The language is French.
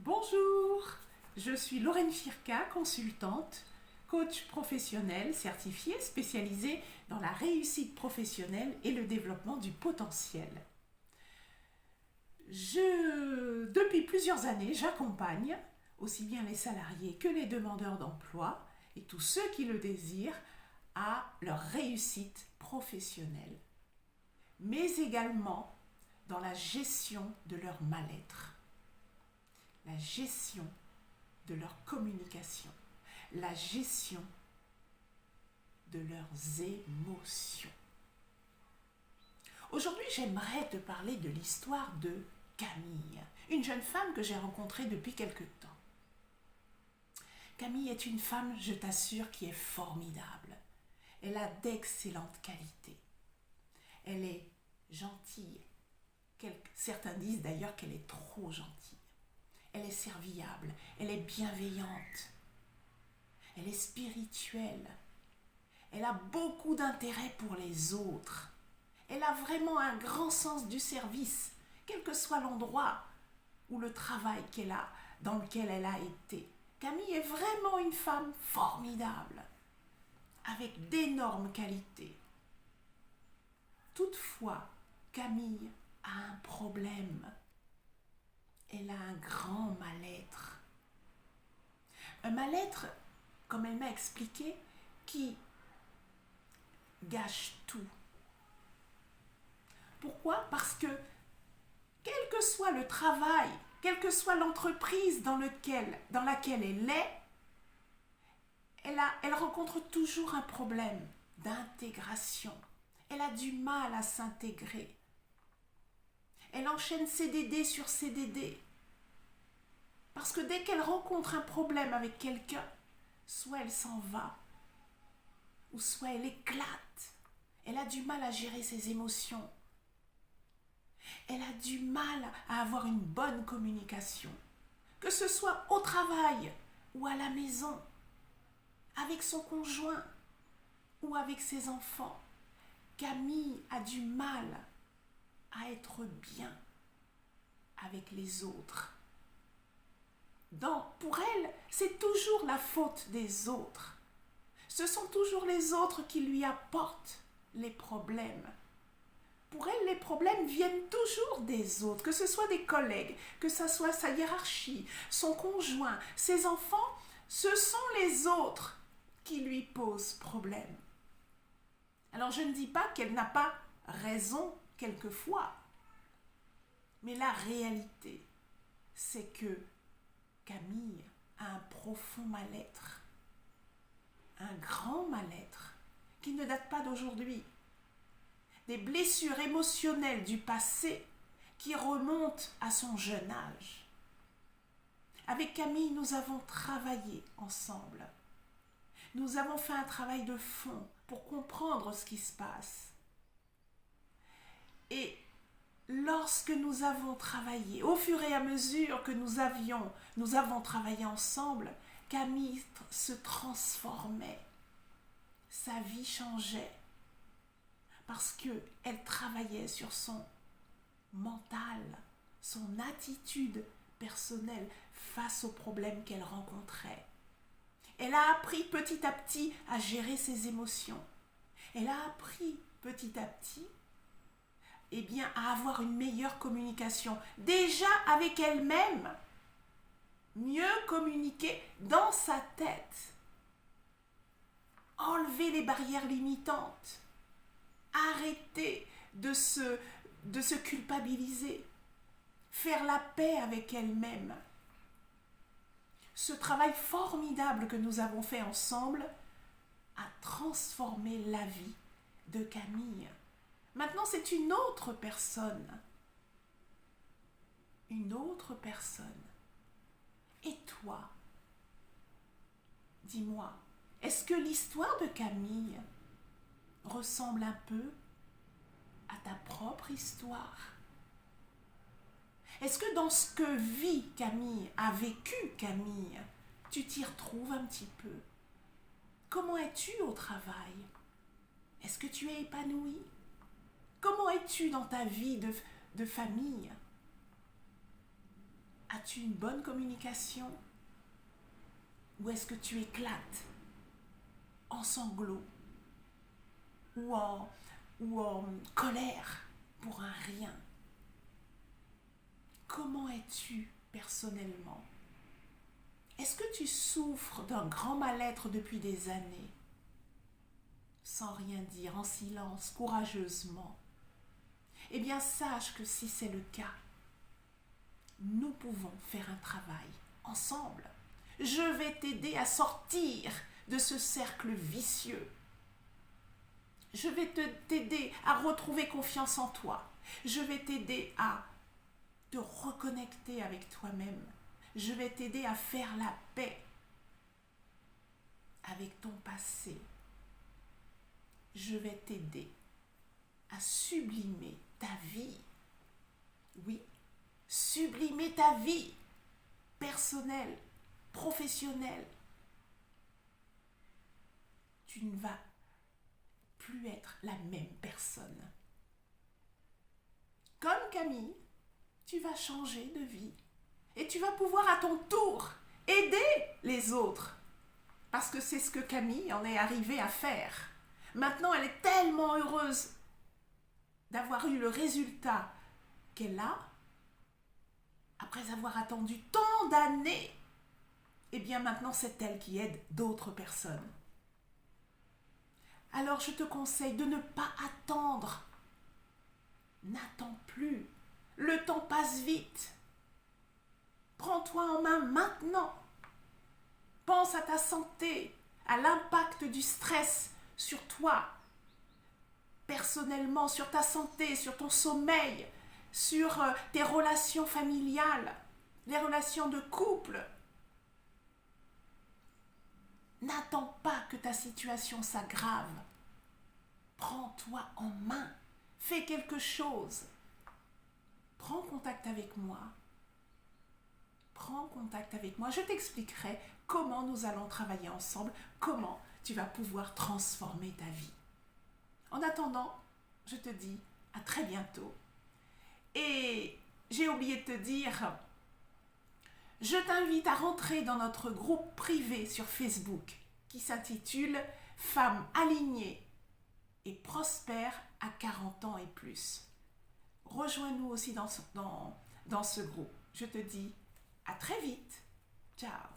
Bonjour, je suis Lorraine Firka, consultante, coach professionnel certifiée spécialisée dans la réussite professionnelle et le développement du potentiel. Depuis plusieurs années, j'accompagne aussi bien les salariés que les demandeurs d'emploi et tous ceux qui le désirent à leur réussite professionnelle, mais également dans la gestion de leur mal-être, la gestion de leur communication, la gestion de leurs émotions. Aujourd'hui, j'aimerais te parler de l'histoire de Camille, une jeune femme que j'ai rencontrée depuis quelque temps. Camille est une femme, je t'assure, qui est formidable. Elle a d'excellentes qualités. Elle est gentille. Certains disent d'ailleurs qu'elle est trop gentille. Elle est serviable, elle est bienveillante, elle est spirituelle, elle a beaucoup d'intérêt pour les autres, elle a vraiment un grand sens du service, quel que soit l'endroit ou le travail dans lequel elle a été. Camille est vraiment une femme formidable, avec d'énormes qualités. Toutefois, Camille a un problème. Elle a un grand mal-être. Un mal-être, comme elle m'a expliqué, qui gâche tout. Pourquoi ? Parce que, quel que soit le travail, quelle que soit l'entreprise dans laquelle elle est, elle rencontre toujours un problème d'intégration. Elle a du mal à s'intégrer. Elle enchaîne CDD sur CDD. Parce que dès qu'elle rencontre un problème avec quelqu'un, soit elle s'en va, ou soit elle éclate. Elle a du mal à gérer ses émotions. Elle a du mal à avoir une bonne communication. Que ce soit au travail ou à la maison, avec son conjoint ou avec ses enfants. Camille a du mal à être bien avec les autres. Pour elle, c'est toujours la faute des autres. Ce sont toujours les autres qui lui apportent les problèmes. Pour elle, les problèmes viennent toujours des autres, que ce soit des collègues, que ce soit sa hiérarchie, son conjoint, ses enfants, ce sont les autres qui lui posent problème. Alors je ne dis pas qu'elle n'a pas raison quelquefois, mais la réalité, c'est que Camille a un profond mal-être, un grand mal-être qui ne date pas d'aujourd'hui. Des blessures émotionnelles du passé qui remontent à son jeune âge. Avec Camille, nous avons travaillé ensemble. Nous avons fait un travail de fond pour comprendre ce qui se passe. Et lorsque nous avons travaillé, au fur et à mesure que nous avons travaillé ensemble, Camille se transformait. Sa vie changeait. Parce qu'elle travaillait sur son mental, son attitude personnelle face aux problèmes qu'elle rencontrait. Elle a appris petit à petit à gérer ses émotions. Elle a appris petit à petit à avoir une meilleure communication. Déjà avec elle-même, mieux communiquer dans sa tête. Enlever les barrières limitantes. Arrêter de se culpabiliser. Faire la paix avec elle-même. Ce travail formidable que nous avons fait ensemble a transformé la vie de Camille. Maintenant, c'est une autre personne. Une autre personne. Et toi, dis-moi, est-ce que l'histoire de Camille ressemble un peu à ta propre histoire? Est-ce que dans ce que vit Camille, a vécu Camille, tu t'y retrouves un petit peu? Comment es-tu au travail? Est-ce que tu es épanouie? Comment es-tu dans ta vie de famille? As-tu une bonne communication? Ou est-ce que tu éclates en sanglots ou en colère pour un rien? Comment es-tu personnellement? Est-ce que tu souffres d'un grand mal-être depuis des années? Sans rien dire, en silence, courageusement. Eh bien, sache que si c'est le cas, nous pouvons faire un travail ensemble. Je vais t'aider à sortir de ce cercle vicieux. Je vais t'aider à retrouver confiance en toi. Je vais t'aider à te reconnecter avec toi-même. Je vais t'aider à faire la paix avec ton passé. Je vais t'aider à sublimer ta vie. Oui, sublimer ta vie personnelle, professionnelle. Tu ne vas plus être la même personne. Comme Camille, tu vas changer de vie et tu vas pouvoir à ton tour aider les autres. Parce que c'est ce que Camille en est arrivée à faire. Maintenant, elle est tellement heureuse d'avoir eu le résultat qu'elle a, après avoir attendu tant d'années. Eh bien maintenant, c'est elle qui aide d'autres personnes. Alors je te conseille de ne pas attendre. N'attends plus. Le temps passe vite. Prends-toi en main maintenant. Pense à ta santé, à l'impact du stress sur toi, personnellement, sur ta santé, sur ton sommeil, sur tes relations familiales, les relations de couple. N'attends pas que ta situation s'aggrave. Prends-toi en main. Fais quelque chose. Prends contact avec moi. Prends contact avec moi. Je t'expliquerai comment nous allons travailler ensemble, comment tu vas pouvoir transformer ta vie. En attendant, je te dis à très bientôt. Et j'ai oublié de te dire, je t'invite à rentrer dans notre groupe privé sur Facebook qui s'intitule « Femmes alignées et prospères à 40 ans et plus ». Rejoins-nous aussi dans ce groupe. Je te dis à très vite. Ciao.